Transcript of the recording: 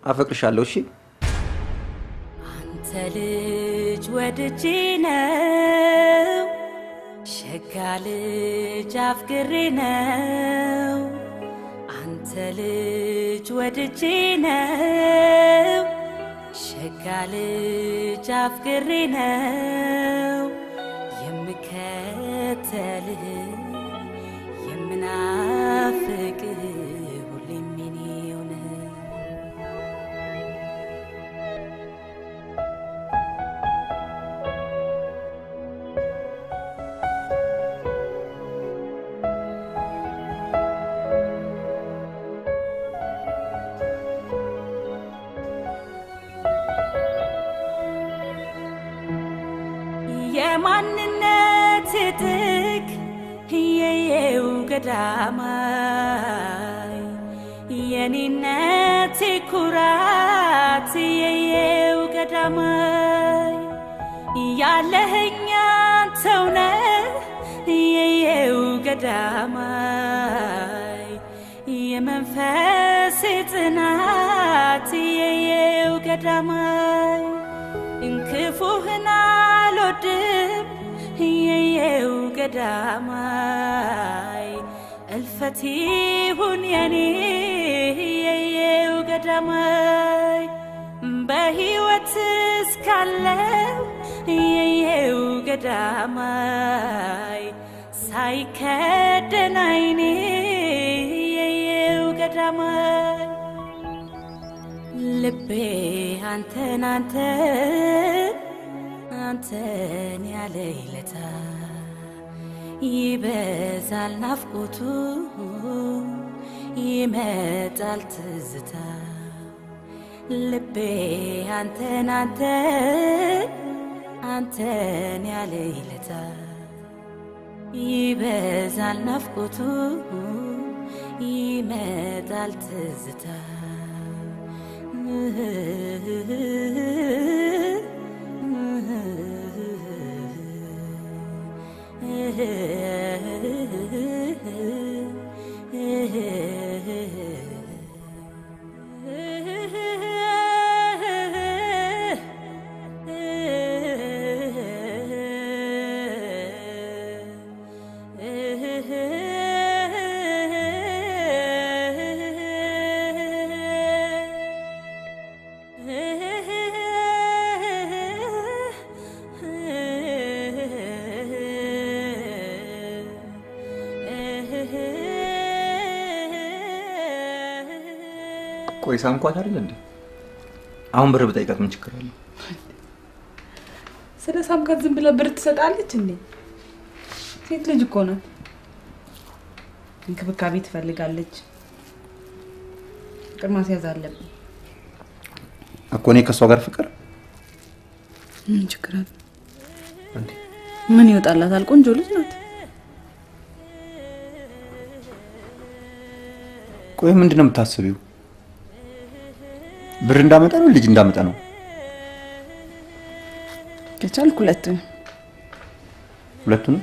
አፈቅርሻለሁ እሺ አንተ ልጅ ወድጄ ነው ሸጋ ልጅ አፍቅሬ ነው አንተ ልጅ ወድጄ ነው ሸጋ ልጅ አፍቅሬ ነው የምከተልህ የምናፍቅህ ሁሌም የኔው ነህ የማንነት ጥግ የየው ገዳማይ የኔነት ኩራት የየው ገዳማይ ያለህኛ ተውነ የየው ገዳማይ የመንፈስ ጽናት የየው ገዳማይ እንክፉህና አልወድም የየው ገዳማይ እልፈት ይሁን የኔ የየው ገዳማይ በሕይወት እስካለው የየው ገዳማይ ሳይከደን ዓይኔ የየው ገዳማይ ልቤ አንተን አንተን ያለ ይለታ ይበዛል ናፍቆቱ ይመጣል ትዝታ ልቤ አንተን ያለ ይለታ ይበዛል ናፍቆቱ ይመጣል ትዝታ ቆይ ሳምኳት አይደል እንዴ አሁን ብር ብጠይቃት ምን ችግር አለው ስለ ሳምኳት ዝም ብላ ብር ትሰጣለች እንዴ ሴት ልጅ እኮ ናት እንክብካቤ ትፈልጋለች ፍቅር ማስያዝ አለብን እኮ እኔ ከሷ ጋር ፍቅር ምን ችግር አለ እንዴ ምን ይወጣላታል ቆንጆ ልጅ ናት ቆይ ምንድነው የምታስቢው ብር እንዳመጣ ነው ልጅ እንዳመጣ ነው ከቻልኩ ሁለቱን